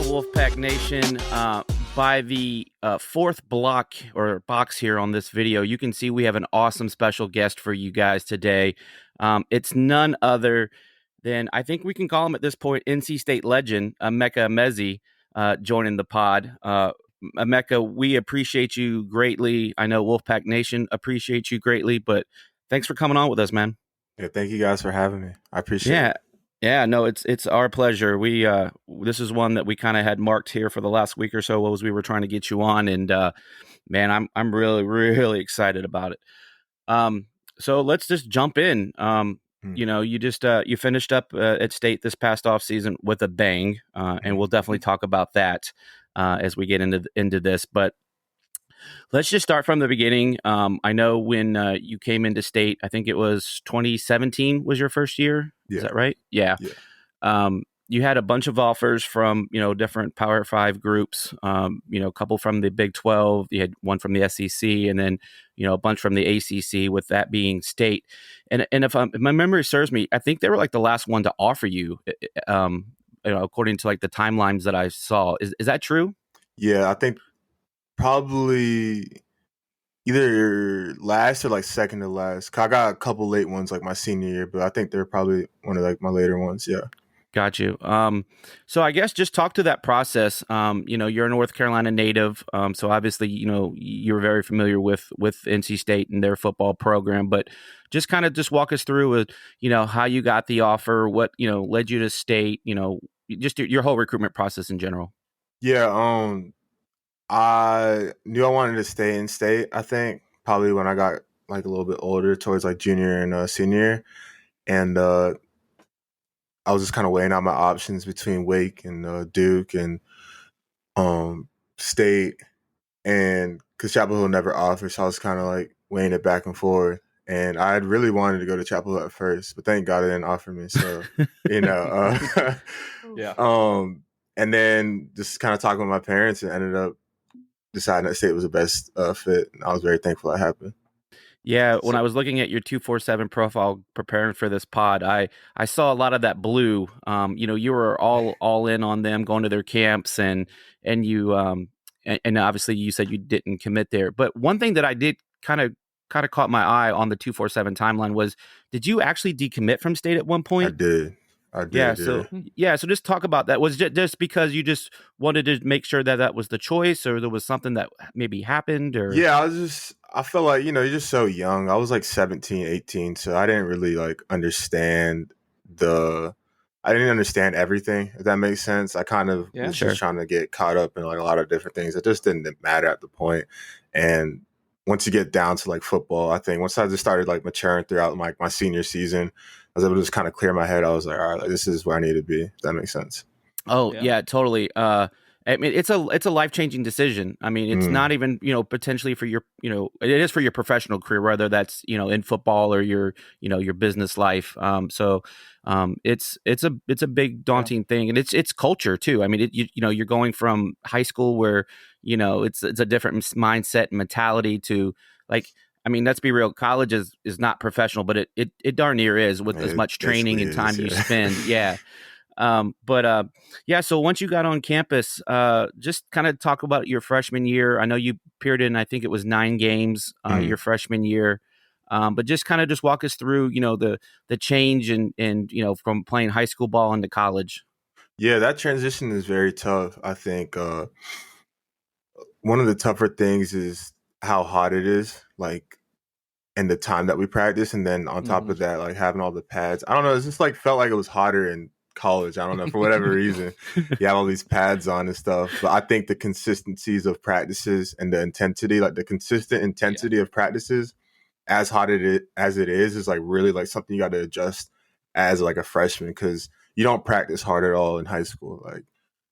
Wolfpack Nation. By the fourth block or box here on this video, you can see we have an awesome special guest for you guys today. It's none other than, I think we can call him at this point, NC State legend, EMEKA EMEZIE, joining the pod. EMEKA, we appreciate you greatly. I know Wolfpack Nation appreciates you greatly, but thanks for coming on with us, man. Yeah, thank you guys for having me. I appreciate it. Yeah, no, it's our pleasure. We this is one that we kind of had marked here for the last week or so as we were trying to get you on, and man, I'm really excited about it. So let's just jump in. You know, you just you finished up at State this past off season with a bang, and we'll definitely talk about that as we get into this. But let's just start from the beginning. I know when you came into State, I think it was 2017 was your first year. Yeah. Is that right? Yeah. You had a bunch of offers from, different Power 5 groups, a couple from the Big 12. You had one from the SEC and then, a bunch from the ACC, with that being State. And if my memory serves me, I think they were like the last one to offer you, according to like the timelines that I saw. Is that true? Yeah, I think probably either last or like second to last. I got a couple late ones like my senior year, but I think they're probably one of like my later ones. Yeah. Got you. So I guess just talk to that process. You're a North Carolina native. So obviously, you're very familiar with NC State and their football program, but just kind of just walk us through, how you got the offer, what, led you to State, just your whole recruitment process in general. Yeah. I knew I wanted to stay in State, I think, probably when I got like a little bit older, towards like junior and senior. And I was just kind of weighing out my options between Wake and Duke and State. And because Chapel Hill never offered, so I was kind of like weighing it back and forth. And I had really wanted to go to Chapel Hill at first, but thank God they didn't offer me. So, Yeah. And then just kind of talking with my parents and ended up deciding that State was the best fit. And I was very thankful that happened. Yeah, when I was looking at your 247 profile preparing for this pod, I saw a lot of that blue. You were all in on them, going to their camps, and you and obviously you said you didn't commit there. But one thing that I did kind of caught my eye on the 247 timeline was, did you actually decommit from State at one point? I did. Yeah. So just talk about that. Was it just because you just wanted to make sure that was the choice, or there was something that maybe happened? Or yeah, I felt like, you're just so young. I was like 17, 18, so I didn't really like understand I didn't understand everything, if that makes sense. I kind of was just trying to get caught up in like a lot of different things. It just didn't matter at the point. And once you get down to like football, I think once I just started like maturing throughout like my senior season, I was able to just kind of clear my head. I was like, all right, like, this is where I need to be. If that makes sense. Oh yeah, totally. I mean, it's a life-changing decision. I mean, it's not even, potentially for your, it is for your professional career, whether that's, in football or your business life. So it's a big daunting thing, and it's culture too. I mean, you're going from high school where, it's a different mindset and mentality to like, I mean, let's be real. College is not professional, but it darn near is, with as much training and time you spend. Yeah. So once you got on campus, just kind of talk about your freshman year. I know you appeared in, I think it was 9 games, your freshman year. But just kind of just walk us through, the change and from playing high school ball into college. Yeah, that transition is very tough. I think, one of the tougher things is how hot it is, like, and the time that we practice. And then on top of that, like having all the pads, I don't know. It's just like felt like it was hotter in college. I don't know, for whatever reason, you have all these pads on and stuff. But I think the consistencies of practices and the intensity, like the consistent intensity of practices, as hot as it is like really like something you got to adjust as like a freshman, because you don't practice hard at all in high school. Like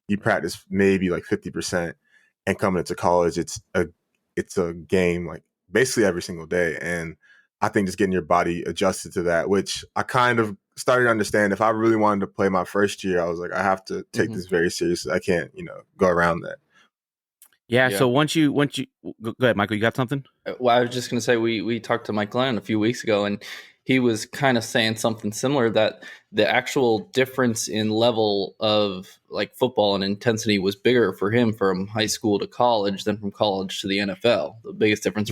you practice maybe like 50%, and coming into college, it's a game like basically every single day. And I think just getting your body adjusted to that, which I kind of started to understand. If I really wanted to play my first year, I was like, I have to take this very seriously. I can't, go around that. Yeah. So once you go ahead, Michael, you got something? Well, I was just going to say, we talked to Mike Glenn a few weeks ago, and he was kind of saying something similar, that the actual difference in level of like football and intensity was bigger for him from high school to college than from college to the NFL. The biggest difference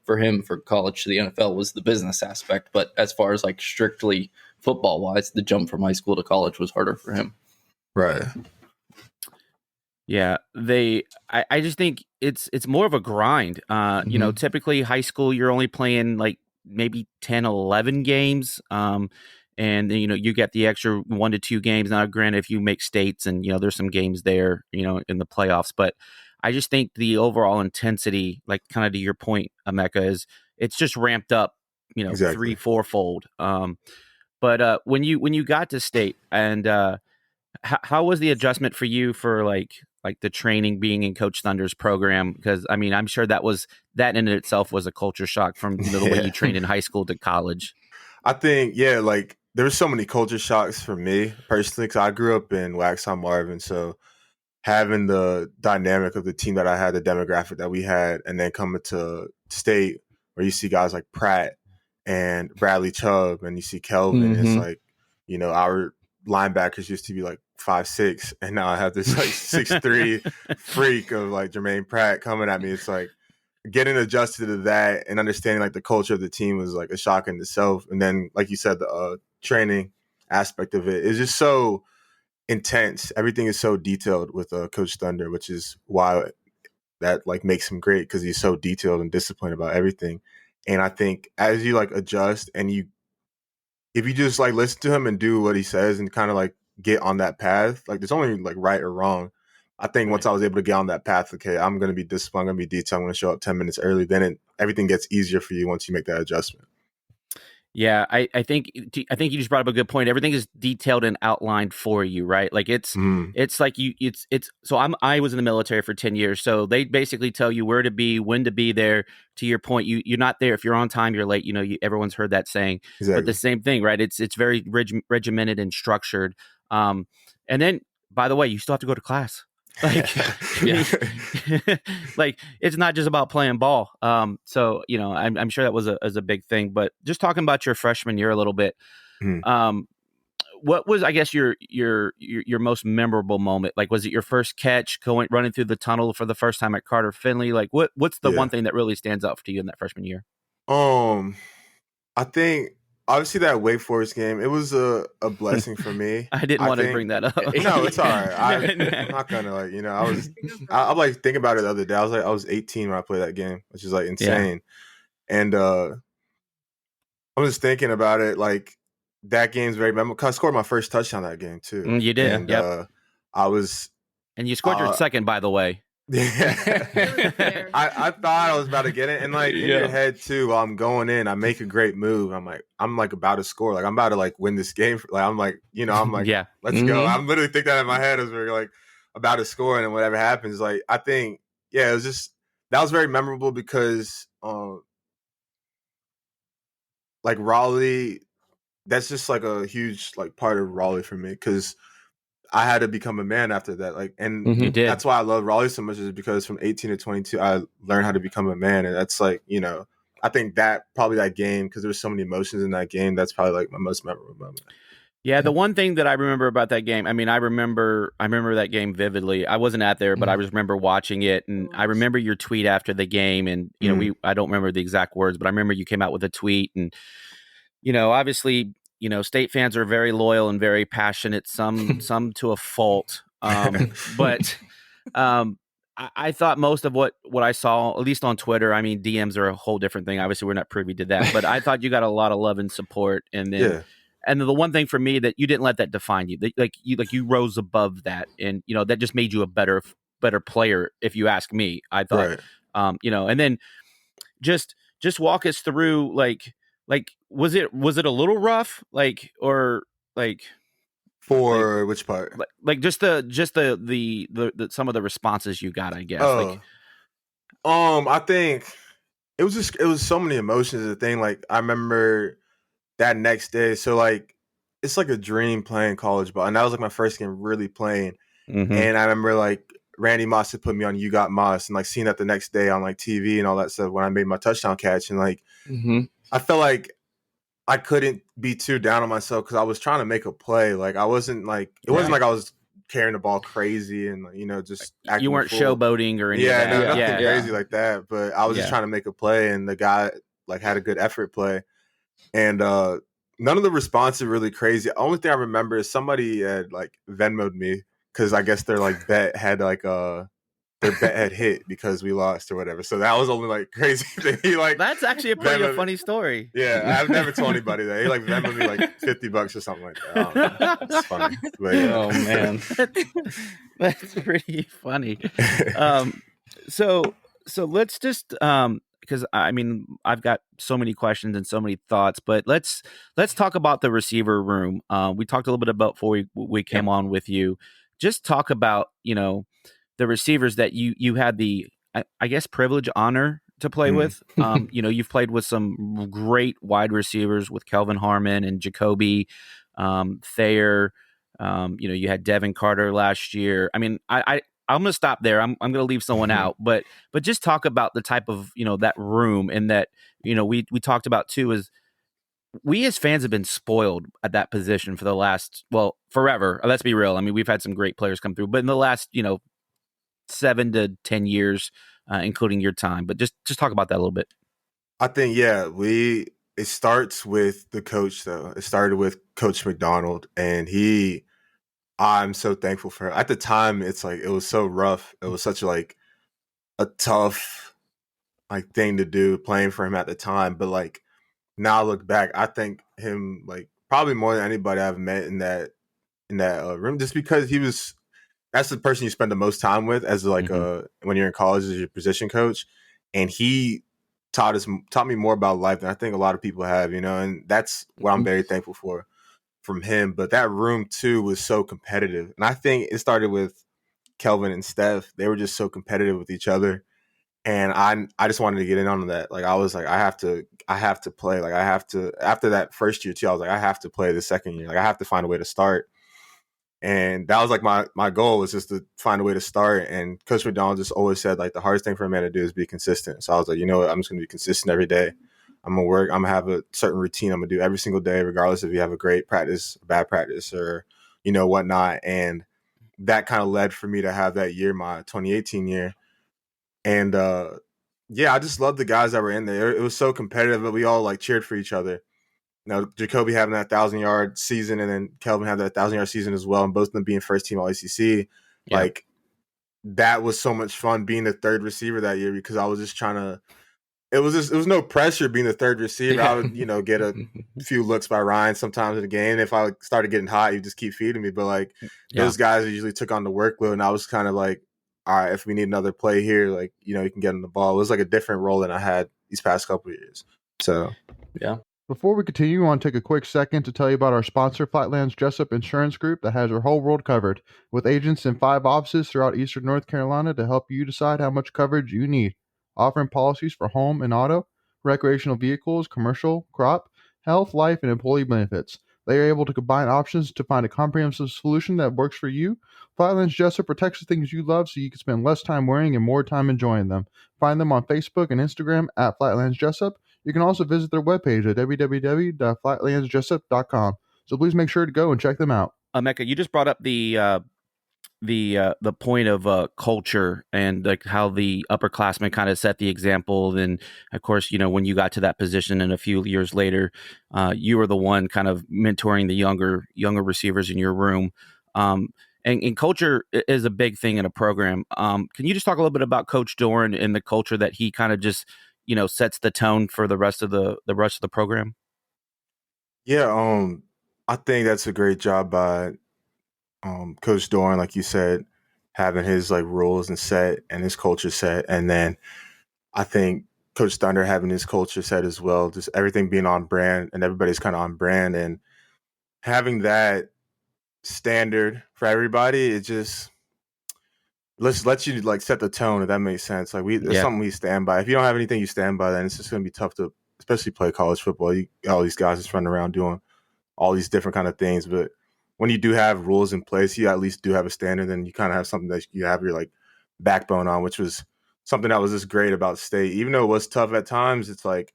for him for college to the NFL was the business aspect. But as far as like strictly football wise, the jump from high school to college was harder for him. Right. Yeah, I just think it's more of a grind. You know, typically high school you're only playing like maybe 10, 11 games. And you know, you get the extra 1 to 2 games. Now, granted, if you make states and, you know, there's some games there, you know, in the playoffs, but I just think the overall intensity, like kind of to your point, Emeka, is it's just ramped up, you know, Exactly. 3-4-fold. But when you got to state, and how was the adjustment for you for like the training being in Coach Thunder's program? Because I mean, I'm sure that in itself was a culture shock from, you know, the way you trained in high school to college. I think, yeah, like there were so many culture shocks for me personally, because I grew up in Waxhaw Marvin. So having the dynamic of the team that I had, the demographic that we had, and then coming to state where you see guys like Pratt and Bradley Chubb and you see Kelvin, it's like, you know, our linebackers used to be like 5'6", and now I have this like 6'3" freak of like Jermaine Pratt coming at me. It's like getting adjusted to that and understanding like the culture of the team was like a shock in itself. And then, like you said, the training aspect of it is just so intense. Everything is so detailed with Coach Thunder, which is why that like makes him great, because he's so detailed and disciplined about everything. And I think as you like adjust and if you just like listen to him and do what he says and kind of like get on that path, like there's only like right or wrong. I think once I was able to get on that path, okay, I'm going to be disciplined, I'm going to be detailed, I'm going to show up 10 minutes early, then everything gets easier for you once you make that adjustment. Yeah, I think you just brought up a good point. Everything is detailed and outlined for you, right? Like it's like it's so I was in the military for 10 years. So they basically tell you where to be, when to be there. To your point, you're not there. If you're on time, you're late. You know, everyone's heard that saying. Exactly. But the same thing, right? It's very regimented and structured. And then, by the way, you still have to go to class. Like, like it's not just about playing ball. So you know, I'm sure that was a big thing. But just talking about your freshman year a little bit, what was, I guess, your most memorable moment? Like, was it your first catch running through the tunnel for the first time at Carter Finley? Like, what's the one thing that really stands out to you in that freshman year? I think obviously that Wake Forest game, it was a blessing for me. I didn't want to bring that up. No, it's all right. I'm not gonna like, you know, I'm like thinking about it the other day. I was 18 when I played that game, which is like insane. Yeah. And I'm just thinking about it, like that game's very memorable, because I scored my first touchdown that game too. You did. And and you scored your second, by the way. Yeah. I thought I was about to get it, and like in your head too, while I'm going in, I make a great move. I'm like about to score, like I'm about to like win this game. Like I'm like, you know, I'm like, yeah, let's go. I'm literally thinking that in my head as we're like about to score, and then whatever happens, like I think, yeah, it was just, that was very memorable because like Raleigh, that's just like a huge like part of Raleigh for me, because I had to become a man after that. Like, and that's why I love Raleigh so much, is because from 18 to 22, I learned how to become a man. And that's like, you know, I think that probably that game, because there was so many emotions in that game, that's probably like my most memorable moment. Yeah, the one thing that I remember about that game, I mean, I remember that game vividly. I wasn't out there, but I just remember watching it, and I remember your tweet after the game, and you know, I don't remember the exact words, but I remember you came out with a tweet, and you know, obviously, you know, State fans are very loyal and very passionate, some to a fault. But I thought most of what I saw, at least on Twitter, I mean, DMs are a whole different thing. Obviously, we're not privy to that, but I thought you got a lot of love and support. And then, and the one thing for me, that you didn't let that define you. You rose above that, and you know, that just made you a better player, if you ask me. I thought, you know, and then just walk us through like was it a little rough, like, or like, for which part? Like just the some of the responses you got, I guess. I think it was so many emotions. The thing, like I remember that next day. So like it's like a dream playing college ball, and that was like my first game really playing. And I remember like Randy Moss had put me on You Got Moss, and like seeing that the next day on like TV and all that stuff when I made my touchdown catch, and like I felt like I couldn't be too down on myself because I was trying to make a play. Like I wasn't like it wasn't like I was carrying the ball crazy and just acting You a weren't fool. showboating or any of Yeah, that. no, nothing Yeah. crazy like that. But I was just trying to make a play, and the guy like had a good effort play, and none of the responses really crazy. The only thing I remember is somebody had like Venmoed me because I guess their like bet had like their bet had hit because we lost or whatever. So that was only like crazy thing. He like That's actually a pretty funny story. Yeah, I've never told anybody that. He like Venmoed me like $50 or something like that. I don't know. It's funny. But yeah. Oh man. That's pretty funny. So let's just because I mean I've got so many questions and so many thoughts, but let's talk about the receiver room. We talked a little bit about before we came on with you. Just talk about the receivers that you had the I guess privilege, honor to play with. You've played with some great wide receivers with Kelvin Harmon and Jacoby Thayer. You had Devin Carter last year. I mean, I'm going to stop there. I'm going to leave someone out, but just talk about the type of that room, and that we talked about too is we as fans have been spoiled at that position for the last forever. Let's be real. I mean, we've had some great players come through, but in the last 7 to 10 years, including your time. But just talk about that a little bit. I think it starts with the coach though. It started with Coach McDonald, and I'm so thankful for him. At the time, it's like it was so rough. It was such like a tough like thing to do playing for him at the time. But like now I look back, I think him like probably more than anybody I've met in that room, just because that's the person you spend the most time with as like when you're in college as your position coach, and he taught me more about life than I think a lot of people have, and that's what I'm very thankful for from him. But that room too was so competitive, and I think it started with Kelvin and Steph. They were just so competitive with each other, and I just wanted to get in on that. Like I was like, I have to play. Like I have to, after that first year too, I was like, I have to play the second year. Like I have to find a way to start. And that was like my goal, was just to find a way to start. And Coach McDonald just always said like the hardest thing for a man to do is be consistent. So I was like, you know what, I'm just gonna be consistent every day. I'm gonna work. I'm gonna have a certain routine I'm gonna do every single day, regardless if you have a great practice, a bad practice, or whatnot. And that kind of led for me to have that year, my 2018 year. And I just loved the guys that were in there. It was so competitive, but we all like cheered for each other. Jacoby having that 1,000-yard season, and then Kelvin had that 1,000-yard season as well, and both of them being first team All ACC. Yeah. Like that was so much fun being the third receiver that year, because I was just trying to. It was no pressure being the third receiver. I would get a few looks by Ryan sometimes in the game. If I started getting hot, he'd just keep feeding me. But like those guys usually took on the workload, and I was kind of like, all right, if we need another play here, like you can get on the ball. It was like a different role than I had these past couple of years. So yeah. Before we continue, I want to take a quick second to tell you about our sponsor, Flatlands Jessup Insurance Group, that has your whole world covered, with agents in 5 offices throughout eastern North Carolina to help you decide how much coverage you need. Offering policies for home and auto, recreational vehicles, commercial, crop, health, life, and employee benefits. They are able to combine options to find a comprehensive solution that works for you. Flatlands Jessup protects the things you love so you can spend less time worrying and more time enjoying them. Find them on Facebook and Instagram at Flatlands Jessup. You can also visit their webpage at www.flatlandsjessup.com. So please make sure to go and check them out. EMEKA, you just brought up the point of culture, and like how the upperclassmen kind of set the example. And of course, when you got to that position, and a few years later, you were the one kind of mentoring the younger receivers in your room. And culture is a big thing in a program. Can you just talk a little bit about Coach Doran and the culture that he kind of just sets the tone for the rest of the program? Yeah, I think that's a great job by Coach Doran, like you said, having his like rules and set and his culture set, and then I think Coach Thunder having his culture set as well. Just everything being on brand, and everybody's kind of on brand, and having that standard for everybody. It just lets you like set the tone, if that makes sense. Like it's something we stand by. If you don't have anything you stand by, then it's just going to be tough to, especially play college football. All these guys just running around doing all these different kind of things, but when you do have rules in place, you at least do have a standard, then you kind of have something that you have your like backbone on, which was something that was just great about state. Even though it was tough at times, it's like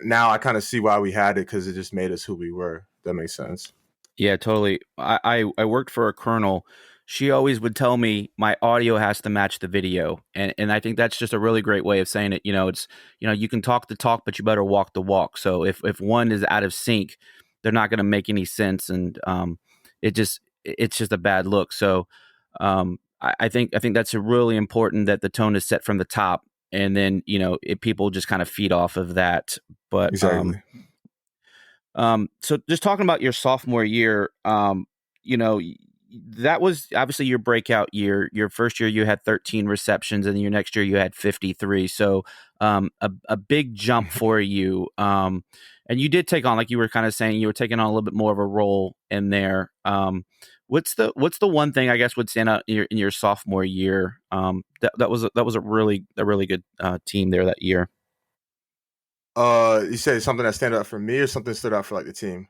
now I kind of see why we had it, because it just made us who we were. That makes sense. Yeah, totally. I worked for a colonel. She always would tell me my audio has to match the video. And I think that's just a really great way of saying it. It's, you can talk the talk, but you better walk the walk. So if one is out of sync, they're not going to make any sense. And it's just a bad look. So I think that's really important that the tone is set from the top. And then, people just kind of feed off of that. But Exactly. so just talking about your sophomore year, that was obviously your breakout year. Your first year you had 13 receptions, and your next year you had 53. So a big jump for you. And you did take on, like you were kind of saying, you were taking on a little bit more of a role in there. What's the one thing I guess would stand out in your sophomore year? That was a really good team there that year. You say something that stand out for me, or something stood out for like the team?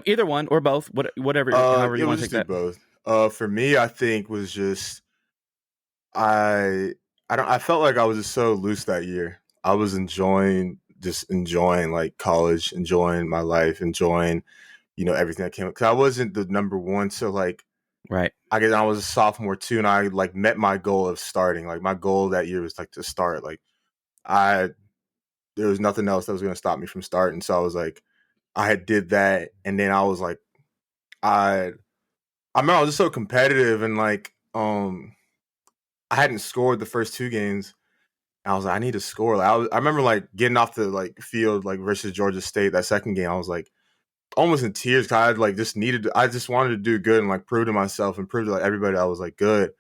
Either one or both, whatever, however you want to take that. Both. For me, I think was just I felt like I was just so loose that year. I was enjoying like college, enjoying my life, enjoying everything that came. Because I wasn't the number one, so like right. I was a sophomore too, and I like met my goal of starting. Like my goal that year was like to start. Like there was nothing else that was going to stop me from starting. So I was like, I had did that, and then I was like, I remember I was just so competitive, and like I hadn't scored the first two games. I was like, I need to score. Like, I remember like getting off the like field like versus Georgia State that second game. I was like almost in tears, because I had, like I just wanted to do good and like prove to myself and prove to like everybody I was like good.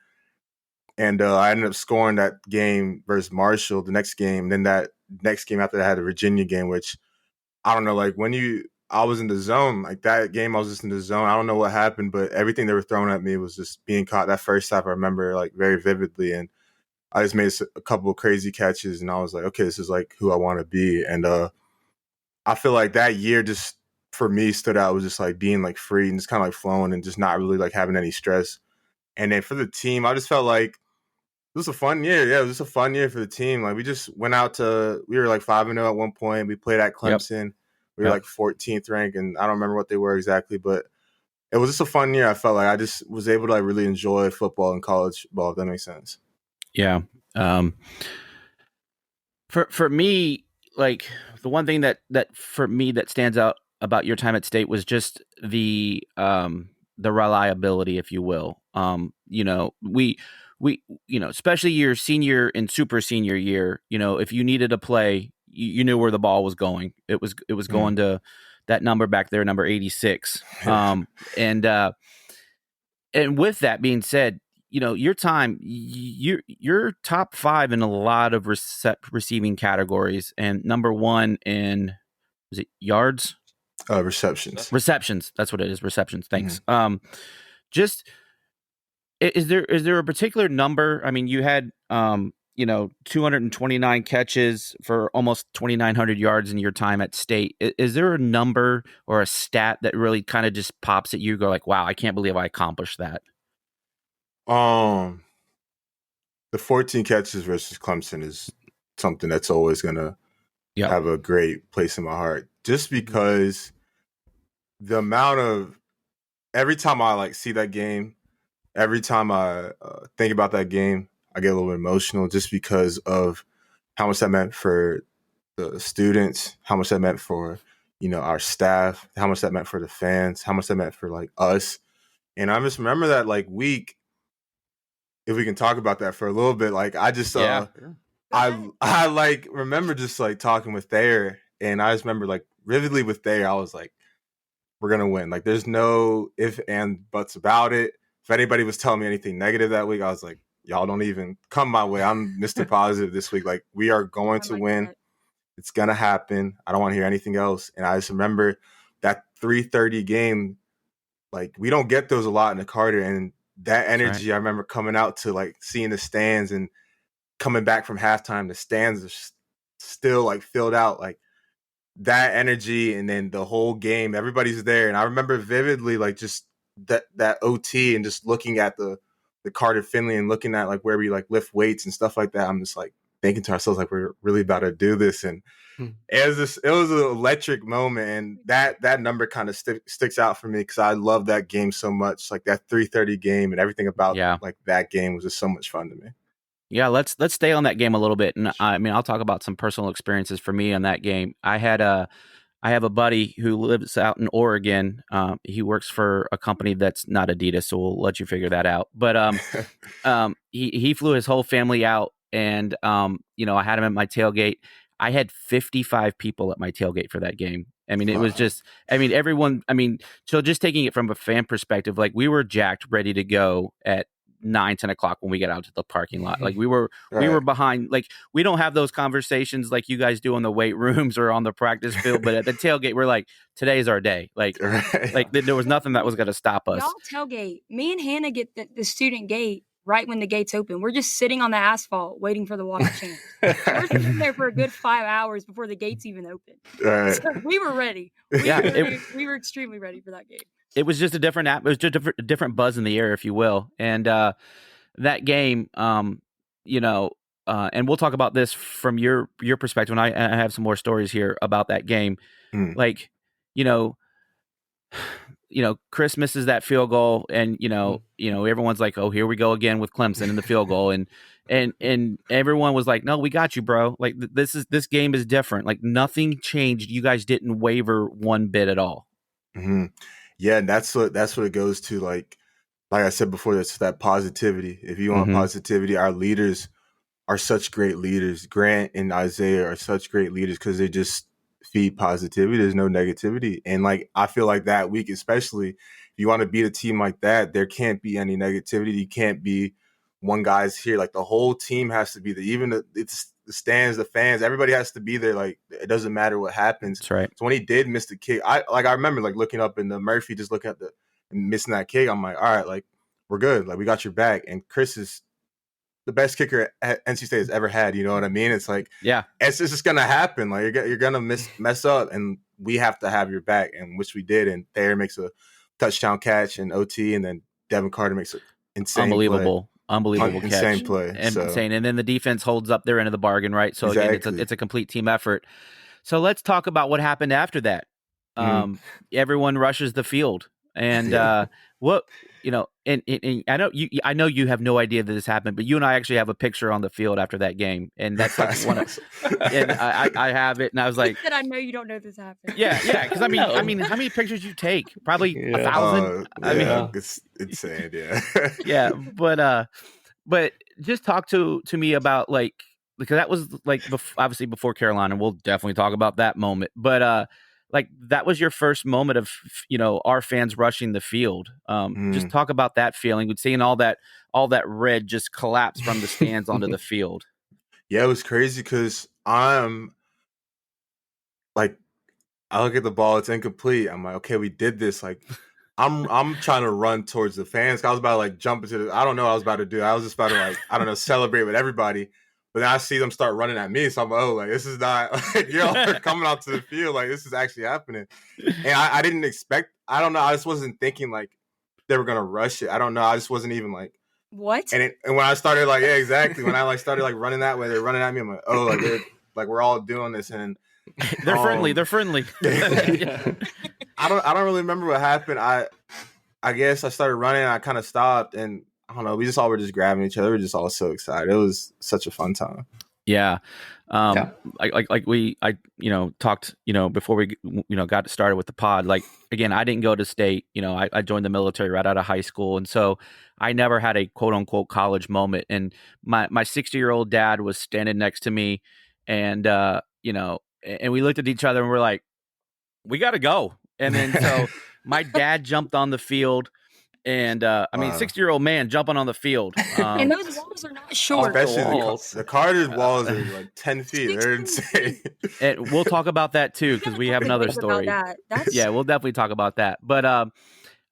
And I ended up scoring that game versus Marshall, the next game. Then that next game after that, I had the Virginia game, which I don't know, like I was in the zone. Like that game, I was just in the zone. I don't know what happened, but everything they were throwing at me was just being caught. That first half, I remember like very vividly. And I just made a couple of crazy catches, and I was like, okay, this is like who I want to be. And I feel like that year just for me stood out, was just like being like free and just kind of like flowing and just not really like having any stress. And then for the team, I just felt like it was a fun year. Yeah, it was just a fun year for the team. Like we just went out we were like 5-0 at one point. We played at Clemson. Yep. We were like 14th ranked, and I don't remember what they were exactly, but it was just a fun year. I felt like I just was able to like really enjoy football and college ball, if that makes sense. Yeah. For me, like the one thing that for me that stands out about your time at State was just the reliability, if you will. We especially your senior and super senior year, if you needed to play, you knew where the ball was going. It was going to that number back there, number 86. And with that being said, your time, you're top 5 in a lot of receiving categories, and number 1 in, is it yards? Receptions. That's what it is. Receptions. Thanks. Mm-hmm. Just is there a particular number? I mean, you had 229 catches for almost 2,900 yards in your time at State. Is there a number or a stat that really kind of just pops at you? Go like, wow, I can't believe I accomplished that. The 14 catches versus Clemson is something that's always gonna have a great place in my heart, just because the amount of every time I like see that game, every time I think about that game, I get a little bit emotional, just because of how much that meant for the students, how much that meant for our staff, how much that meant for the fans, how much that meant for like us. And I just remember that like week. If we can talk about that for a little bit, like I just I like remember just like talking with Thayer, and I just remember like vividly with Thayer, I was like, we're gonna win. Like there's no if and buts about it. If anybody was telling me anything negative that week, I was like, y'all don't even come my way. I'm Mr. Positive this week. Like we are going to win. God. It's gonna happen. I don't want to hear anything else. And I just remember that 3:30 game. Like we don't get those a lot in the Carter, and that energy, right. I remember coming out to like seeing the stands and coming back from halftime, the stands are still like filled out, like that energy. And then the whole game, everybody's there. And I remember vividly, like just that OT and just looking at the Carter Finley and looking at like where we like lift weights and stuff like that. I'm just like, thinking to ourselves like we're really about to do this, and it was an electric moment, and that number kind of sticks out for me because I love that game so much, like that 3:30 game and everything about like that game was just so much fun to me. Yeah, let's stay on that game a little bit, and I mean I'll talk about some personal experiences for me on that game. I have a buddy who lives out in Oregon. He works for a company that's not Adidas, so we'll let you figure that out. But he flew his whole family out, and I had him at my tailgate. I had 55 people at my tailgate for that game. I mean, it was just, everyone, so just taking it from a fan perspective, like we were jacked, ready to go at 9-10 o'clock when we get out to the parking lot. Like we were behind, like we don't have those conversations like you guys do in the weight rooms or on the practice field, but at the tailgate we're like, today's our day. Like there was nothing that was going to stop us. Y'all tailgate. Me and Hannah get the student gate right when the gates open. We're just sitting on the asphalt waiting for the water change. We're sitting there for a good 5 hours before the gates even open. So we were ready. We were extremely ready for that game. It was just a different it was just a different buzz in the air, if you will. And that game, and we'll talk about this from your perspective. And I have some more stories here about that game. Like, Chris misses that field goal, and everyone's like, "Oh, here we go again with Clemson and the field goal," and everyone was like, "No, we got you, bro. Like this game is different. Like nothing changed. You guys didn't waver one bit at all." Mm-hmm. Yeah, and that's what it goes to. Like I said before, that's that positivity. If you want positivity, our leaders are such great leaders. Grant and Isaiah are such great leaders because they just feed positivity. There's no negativity. And like I feel like that week, especially if you want to beat a team like that, there can't be any negativity. You can't be one guy's here. Like the whole team has to be there. Even it's the stands, the fans, everybody has to be there. Like it doesn't matter what happens. That's right. So when he did miss the kick, I remember like looking up in the Murphy, just looking at missing that kick. I'm like, all right, like we're good. Like we got your back. And Chris is the best kicker at NC State has ever had. You know what I mean? It's like, it's just gonna happen. Like you're gonna mess up, and we have to have your back, and which we did. And Thayer makes a touchdown catch in OT, and then Devin Carter makes an insane unbelievable catch. Insane play. Insane. And then the defense holds up their end of the bargain, right? So again, it's a complete team effort. So let's talk about what happened after that. Everyone rushes the field, and and I know you have no idea that this happened, but you and I actually have a picture on the field after that game, and that's like one of, and I have it, and I was like, I know you don't know this happened. Yeah, because I mean, how many pictures you take? Probably 1,000. It's insane. Yeah, yeah, but just talk to me about like, because that was like obviously before Carolina, and we'll definitely talk about that moment, but like that was your first moment of our fans rushing the field. Just talk about that feeling with seeing all that red just collapse from the stands onto the field. Yeah, it was crazy because I'm like, I look at the ball, it's incomplete. I'm like, okay, we did this. Like, I'm trying to run towards the fans. I was about to like jump into I don't know what I was about to do. I was just about to like, I don't know, celebrate with everybody. But then I see them start running at me. So I'm like, oh, like, this is not, like, y'all are coming out to the field. Like, this is actually happening. And I didn't expect, I don't know. I just wasn't thinking, like, they were going to rush it. I don't know. I just wasn't even, like. What? And when I started, like, yeah, exactly. When I, like, started, like, running that way, they're running at me. I'm like, oh, like, like we're all doing this. And they're friendly. They're friendly. I don't really remember what happened. I guess I started running and I kind of stopped, and I don't know. We just all were just grabbing each other. We were just all so excited. It was such a fun time. Yeah. I talked, before we, got started with the pod, like, again, I didn't go to state, I joined the military right out of high school. And so I never had a quote unquote college moment. And my 60-year-old dad was standing next to me, and, and we looked at each other and we're like, we got to go. And then, so my dad jumped on the field. And 60-year-old man jumping on the field. And those walls are not short. Especially the Carter's walls are like 10 feet. They're insane. And we'll talk about that too, because we have another story. Yeah, we'll definitely talk about that. But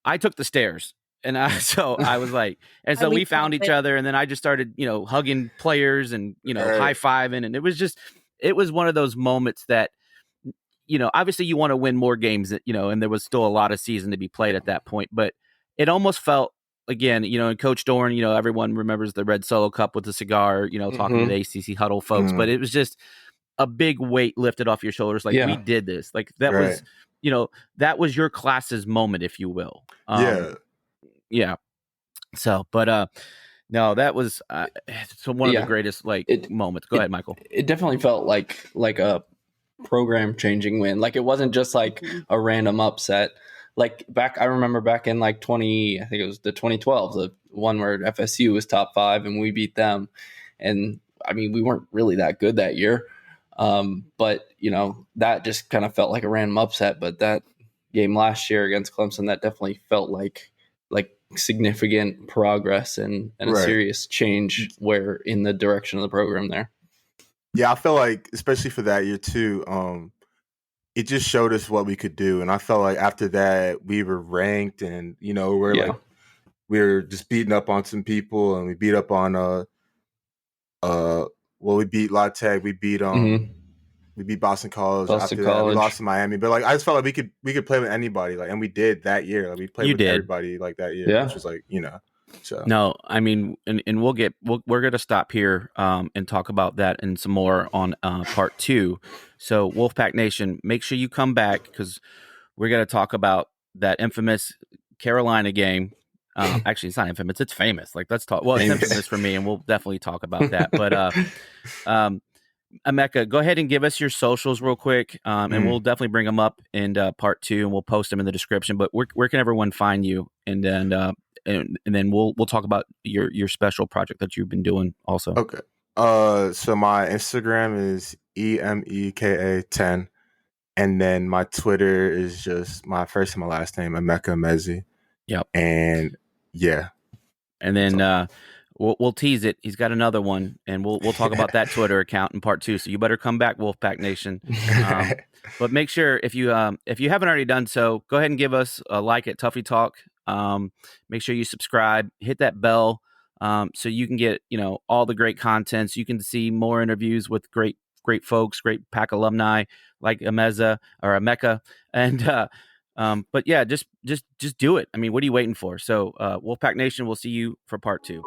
I took the stairs, and so I was like, and so we found each other, and then I just started, hugging players and high fiving, and it was one of those moments that, obviously you want to win more games, and there was still a lot of season to be played at that point, but it almost felt again, and Coach Dorn, everyone remembers the red Solo Cup with the cigar, talking to the ACC huddle folks, but it was just a big weight lifted off your shoulders. Like, we did this. Like, that was, that was your class's moment, if you will. Yeah. So, but no, that was one of the greatest moments. Go ahead, Michael. It definitely felt like a program changing win. Like, it wasn't just like a random upset. Like, I remember back in like I think it was the 2012, the one where FSU was top 5 and we beat them. And I mean, we weren't really that good that year. But that just kind of felt like a random upset. But that game last year against Clemson, that definitely felt like significant progress and a serious change where in the direction of the program there. Yeah, I feel like, especially for that year too, it just showed us what we could do. And I felt like after that, we were ranked and, we were just beating up on some people, and we beat up on, we beat La Tech, we beat, we beat Boston College. After that, we lost to Miami. But I just felt like we could play with anybody. And we did that year. We played with everybody that year, which was so. No, I mean, and we're going to stop here and talk about that and some more on part 2. So, Wolfpack Nation, make sure you come back, because we're going to talk about that infamous Carolina game. Actually, it's not infamous; it's famous. Like, let's talk. Well, it's infamous for me, and we'll definitely talk about that. But EMEKA, go ahead and give us your socials real quick, and we'll definitely bring them up in part 2, and we'll post them in the description. But where can everyone find you? And then we'll talk about your special project that you've been doing also. Okay. So my Instagram is EMEKA10, and then my Twitter is just my first and my last name, EMEKA EMEZIE. Yep. And yeah. And then we'll tease it. He's got another one, and we'll talk about that Twitter account in part 2. So you better come back, Wolfpack Nation. But make sure, if you haven't already done so, go ahead and give us a like at Tuffy Talk. Make sure you subscribe, hit that bell, so you can get all the great contents. You can see more interviews with great folks, great Pack alumni like EMEKA, and but yeah, just do it. I mean, what are you waiting for? So, Wolfpack Nation, we'll see you for part 2.